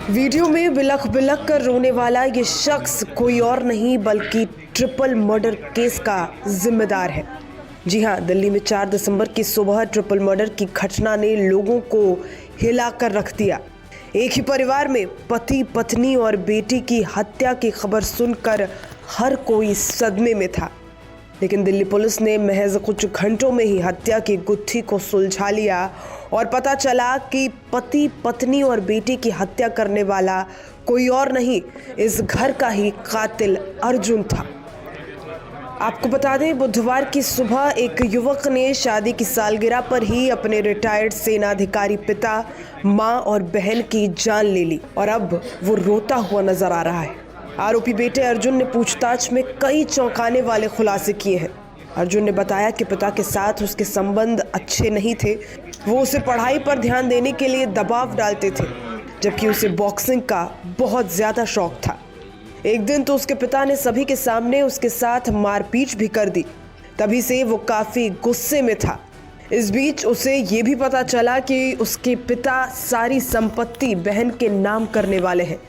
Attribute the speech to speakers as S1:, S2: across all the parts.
S1: Video में बिलख बिलख कर रोने वाला ये शख्स कोई और नहीं बल्कि ट्रिपल मर्डर केस का जिम्मेदार है। जी हां, दिल्ली में 4 दिसंबर की सुबह ट्रिपल मर्डर की घटना ने लोगों को हिलाकर रख दिया। एक ही परिवार में पति, पत्नी और बेटी की हत्या की खबर सुनकर हर कोई सदमे में था, लेकिन दिल्ली पुलिस ने महज कुछ घंटों में ही हत्या की गुत्थी को सुलझा लिया और पता चला कि पति, पत्नी और बेटी की हत्या करने वाला कोई और नहीं, इस घर का ही कातिल अर्जुन था। आपको बता दें, बुधवार की सुबह एक युवक ने शादी की सालगिरह पर ही अपने रिटायर्ड सेना अधिकारी पिता, मां और बहन की जान ले ली और अब वो रोता हुआ नजर आ रहा है। आरोपी बेटे अर्जुन ने पूछताछ में कई चौंकाने वाले खुलासे किए हैं। अर्जुन ने बताया कि पिता के साथ उसके संबंध अच्छे नहीं थे। वो उसे पढ़ाई पर ध्यान देने के लिए दबाव डालते थे, जबकि उसे बॉक्सिंग का बहुत ज़्यादा शौक था। एक दिन तो उसके पिता ने सभी के सामने उसके साथ मारपीट भी कर दी। तभी से वो काफ़ी गुस्से में था। इस बीच उसे ये भी पता चला कि उसके पिता सारी संपत्ति बहन के नाम करने वाले हैं,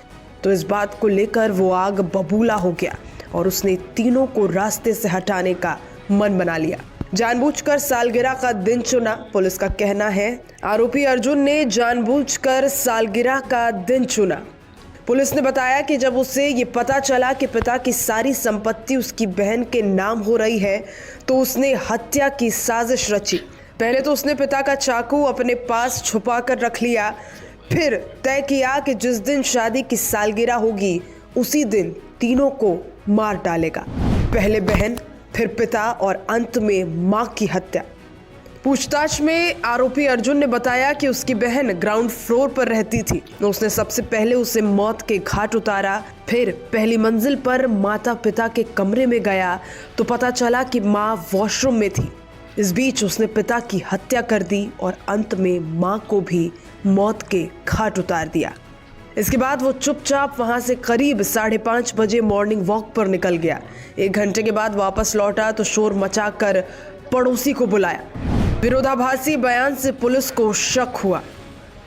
S1: तो इस बात को लेकर वो आग बबूला हो गया और उसने तीनों को रास्ते से हटाने का मन बना लिया। जानबूझकर सालगिरह का दिन चुना, पुलिस का कहना है। आरोपी अर्जुन ने जानबूझकर सालगिरह का दिन चुना। पुलिस ने बताया कि जब उसे ये पता चला कि पिता की सारी संपत्ति उसकी बहन के नाम हो रही है, तो उसने हत्या की साजिश रची। पहले तो उसने पिता का चाकू अपने पास छुपा कर रख लिया, फिर तय किया कि जिस दिन शादी की सालगिरह होगी उसी दिन तीनों को मार डालेगा। पहले बहन, फिर पिता और अंत में मां की हत्या। पूछताछ में आरोपी अर्जुन ने बताया कि उसकी बहन ग्राउंड फ्लोर पर रहती थी। उसने सबसे पहले उसे मौत के घाट उतारा, फिर पहली मंजिल पर माता पिता के कमरे में गया तो पता चला कि मां वॉशरूम में थी। इस बीच उसने पिता की हत्या कर दी और अंत में मां को भी मौत के घाट उतार दिया। इसके बाद वो चुपचाप वहां से करीब 5:30 बजे मॉर्निंग वॉक पर निकल गया। 1 घंटे के बाद वापस लौटा तो शोर मचाकर पड़ोसी को बुलाया। विरोधाभासी बयान से पुलिस को शक हुआ।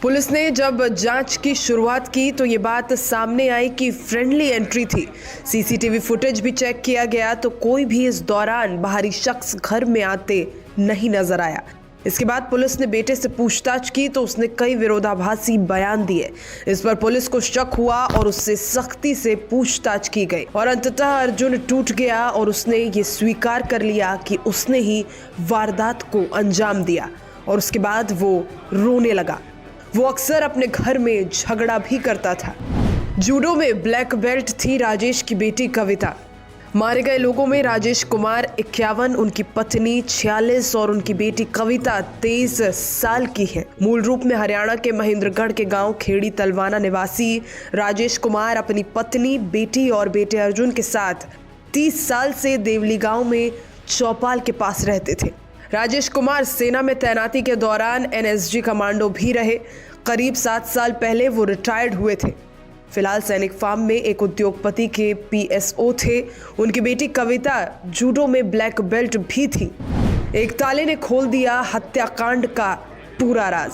S1: पुलिस ने जब जांच की शुरुआत की तो ये बात सामने आई कि फ्रेंडली एंट्री थी। सीसीटीवी फुटेज भी चेक किया गया तो कोई भी इस दौरान बाहरी शख्स घर में आते नहीं नजर आया। इसके बाद पुलिस ने बेटे से पूछताछ की तो उसने कई विरोधाभासी बयान दिए। इस पर पुलिस को शक हुआ और उससे सख्ती से पूछताछ की गई और अंततः अर्जुन टूट गया और उसने ये स्वीकार कर लिया कि उसने ही वारदात को अंजाम दिया और उसके बाद वो रोने लगा। वो अक्सर अपने घर में झगड़ा भी करता था। जूडो में ब्लैक बेल्ट थी राजेश की बेटी कविता। मारे गए लोगों में राजेश कुमार 51, उनकी पत्नी 46 और उनकी बेटी कविता 23 साल की है। मूल रूप में हरियाणा के महेंद्रगढ़ के गांव खेड़ी तलवाना निवासी राजेश कुमार अपनी पत्नी, बेटी और बेटे अर्जुन के साथ 30 साल से देवली गांव में चौपाल के पास रहते थे। राजेश कुमार सेना में तैनाती के दौरान NSG कमांडो भी रहे। करीब 7 साल पहले वो रिटायर्ड हुए थे। फिलहाल सैनिक फार्म में एक उद्योगपति के PSO थे। उनकी बेटी कविता जूडो में ब्लैक बेल्ट भी थी। एक ताले ने खोल दिया हत्याकांड का पूरा राज।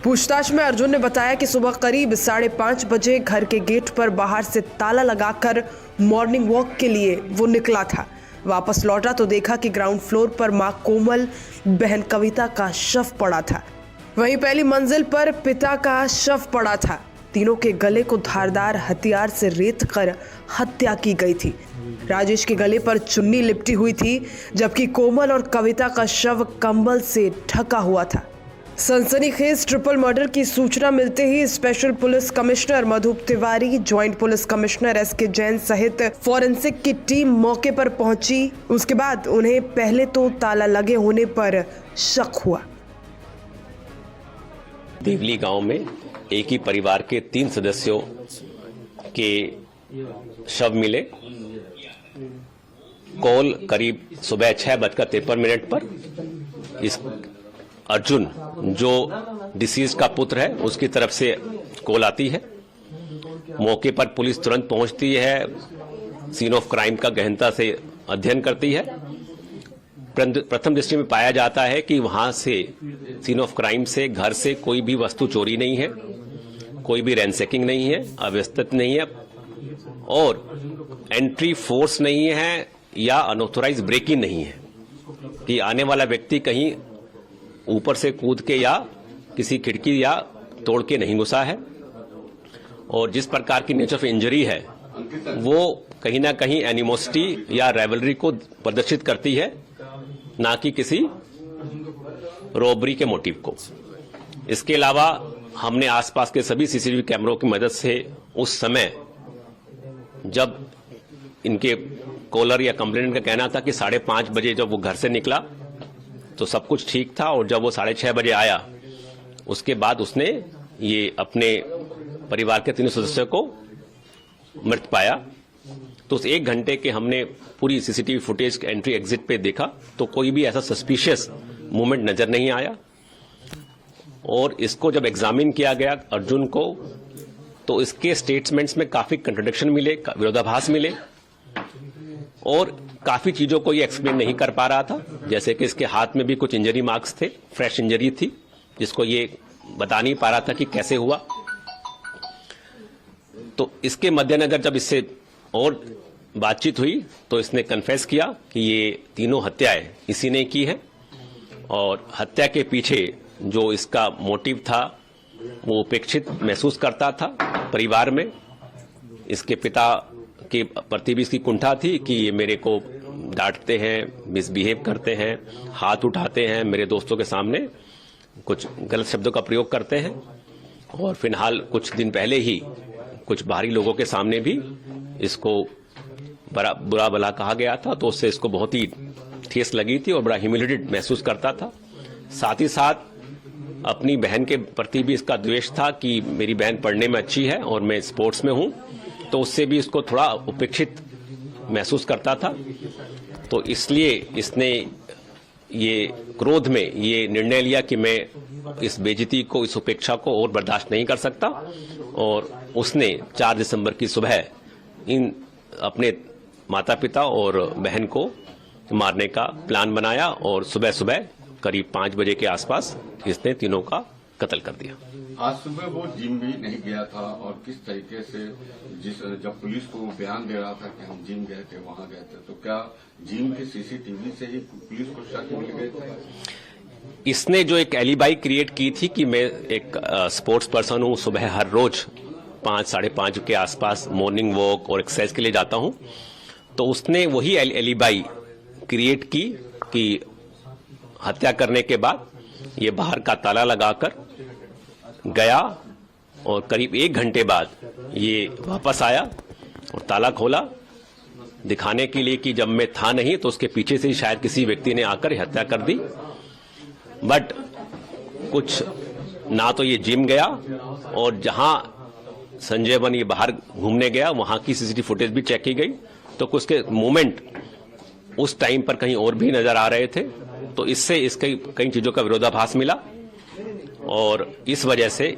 S1: पूछताछ में अर्जुन ने बताया कि सुबह करीब 5:30 बजे घर के गेट पर बाहर से ताला लगाकर मॉर्निंग वॉक के लिए वो निकला था। वापस लौटा तो देखा कि ग्राउंड फ्लोर पर मां कोमल, बहन कविता का शव पड़ा था। वहीं पहली मंजिल पर पिता का शव पड़ा था। तीनों के गले को धारदार हथियार से रेत कर हत्या की गई थी। राजेश के गले पर चुन्नी लिपटी हुई थी, जबकि कोमल और कविता का शव कंबल से ढका हुआ था। सनसनीखेज ट्रिपल मर्डर की सूचना मिलते ही special police commissioner Madhup Tiwari, joint police commissioner SK Jain सहित फॉरेंसिक की टीम मौके पर पहुंची। उसके बाद उन्हें पहले तो ताला लगे होने पर शक हुआ।
S2: देवली गांव में एक ही परिवार के 3 सदस्यों के शव मिले। कॉल करीब सुबह 6:53 पर इस अर्जुन, जो डिसीज का पुत्र है, उसकी तरफ से कॉल आती है। मौके पर पुलिस तुरंत पहुंचती है, सीन ऑफ क्राइम का गहनता से अध्ययन करती है। प्रथम दृष्टि में पाया जाता है कि वहां से सीन ऑफ क्राइम से घर से कोई भी वस्तु चोरी नहीं है, कोई भी रैंसैकिंग नहीं है, अव्यवस्थित नहीं है और एंट्री फोर्स नहीं है या अनऑथोराइज ब्रेकिंग नहीं है कि आने वाला व्यक्ति कहीं ऊपर से कूद के या किसी खिड़की या तोड़ के नहीं घुसा है। और जिस प्रकार की नेचर ऑफ इंजरी है वो कहीं ना कहीं एनिमोसिटी या राइवलरी को प्रदर्शित करती है, ना कि किसी रॉबरी के मोटिव को। इसके अलावा हमने आसपास के सभी सीसीटीवी कैमरों की मदद से उस समय जब इनके कॉलर या कंप्लेनेंट का कहना था कि 5:30 बजे जब वो घर से निकला तो सब कुछ ठीक था और जब वो 6:30 बजे आया उसके बाद उसने ये अपने परिवार के 3 सदस्यों को मृत पाया। तो उस 1 घंटे के हमने पूरी सीसीटीवी फुटेज एंट्री एग्जिट पे देखा तो कोई भी ऐसा सस्पिशियस मूवमेंट नजर नहीं आया। और इसको जब एग्जामिन किया गया अर्जुन को तो इसके स्टेटमेंट्स में काफी कंट्राडिक्शन मिले, विरोधाभास मिले और काफी चीजों को ये एक्सप्लेन नहीं कर पा रहा था। जैसे कि इसके हाथ में भी कुछ इंजरी मार्क्स थे, फ्रेश इंजरी थी जिसको ये बता नहीं पा रहा था कि कैसे हुआ। तो इसके मद्देनजर जब इससे और बातचीत हुई तो इसने कन्फेस किया कि ये तीनों हत्याएं इसी ने की है और हत्या के पीछे जो इसका मोटिव था वो उपेक्षित महसूस करता था परिवार में। इसके पिता के प्रति भी इसकी कुंठा थी कि ये मेरे को डांटते हैं, मिसबिहेव करते हैं, हाथ उठाते हैं, मेरे दोस्तों के सामने कुछ गलत शब्दों का प्रयोग करते हैं। और फिलहाल कुछ दिन पहले ही कुछ बाहरी लोगों के सामने भी इसको बुरा भला कहा गया था तो उससे इसको बहुत ही ठेस लगी थी और बड़ा ह्यूमिलेटेड महसूस करता था। साथ ही साथ अपनी बहन के प्रति भी इसका द्वेष था कि मेरी बहन पढ़ने में अच्छी है और मैं स्पोर्ट्स में हूं, तो उससे भी इसको थोड़ा उपेक्षित महसूस करता था। तो इसलिए इसने ये क्रोध में ये निर्णय लिया कि मैं इस बेइज्जती को, इस उपेक्षा को और बर्दाश्त नहीं कर सकता और उसने 4 दिसंबर की सुबह इन अपने माता पिता और बहन को मारने का प्लान बनाया और सुबह सुबह करीब 5 बजे के आसपास इसने तीनों का कत्ल कर दिया।
S3: आज सुबह वो जिम भी नहीं गया था और किस तरीके से जब पुलिस को बयान दे रहा था कि हम जिम गए थे, वहां गए थे, तो क्या जिम के सीसीटीवी से ही पुलिस को शक मिल गए थे?
S2: इसने जो एक एलिबाई क्रिएट की थी कि मैं एक स्पोर्ट्स पर्सन हूं, सुबह हर रोज 5, 5:30 के आसपास मॉर्निंग वॉक और एक्सरसाइज के लिए जाता हूं, तो उसने वही एलिबाई क्रिएट की कि हत्या करने के बाद ये बाहर का ताला लगाकर गया और करीब 1 घंटे बाद ये वापस आया और ताला खोला दिखाने के लिए कि जब मैं था नहीं तो उसके पीछे से ही शायद किसी व्यक्ति ने आकर हत्या कर दी। बट कुछ ना तो ये जिम गया और जहां संजय वन ये बाहर घूमने गया वहां की सीसीटीवी फुटेज भी चेक की गई तो कुछ के मूवमेंट उस टाइम पर कहीं और भी नजर आ रहे थे। तो इससे इसके कई चीजों का विरोधाभास मिला और इस वजह से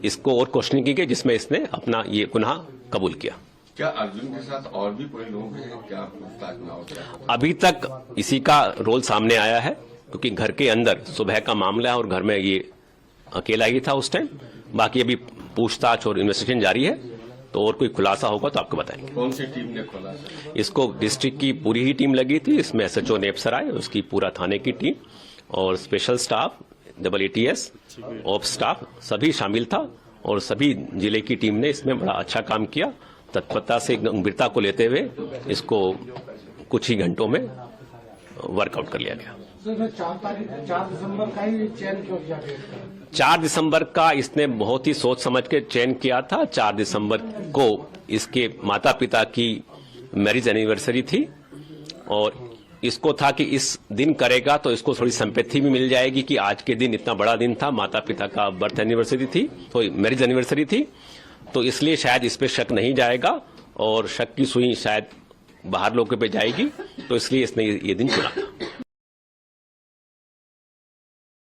S2: इसको और क्वेश्चनिंग की गई जिसमें इसने अपना ये गुनाह कबूल किया।
S3: क्या अर्जुन के साथ और भी कोई लोग हैं? क्या पूछताछ में हो गया?
S2: अभी तक इसी का रोल सामने आया है क्योंकि घर के अंदर सुबह का मामला है और घर में ये अकेला ही था उस टाइम। बाकी अभी पूछताछ और इन्वेस्टिगेशन जारी है तो और कोई खुलासा होगा तो आपको बताएंगे।
S3: कौन सी टीम ने खुलासा?
S2: इसको डिस्ट्रिक्ट की पूरी ही टीम लगी थी, इसमें SHO नेपसराय, उसकी पूरा थाने की टीम और special staff, ATS, of staff सभी शामिल था और सभी जिले की टीम ने इसमें बड़ा अच्छा काम किया। तत्परता से गंभीरता को लेते हुए इसको कुछ ही घंटों में वर्कआउट कर लिया गया।
S4: 4 दिसंबर का ही चयन क्यों किया गया?
S2: 4 दिसंबर का इसने बहुत ही सोच समझ के चयन किया था। 4 दिसंबर को इसके माता पिता की मैरिज एनिवर्सरी थी और इसको था कि इस दिन करेगा तो इसको थोड़ी संपत्ति भी मिल जाएगी कि आज के दिन इतना बड़ा दिन था, माता पिता का बर्थ एनिवर्सरी थी, तो मैरिज एनिवर्सरी थी, तो इसलिए शायद इस पे शक नहीं जाएगा और शक की सुई शायद बाहर लोगों पे जाएगी, तो इसलिए इसने ये दिन चुना था।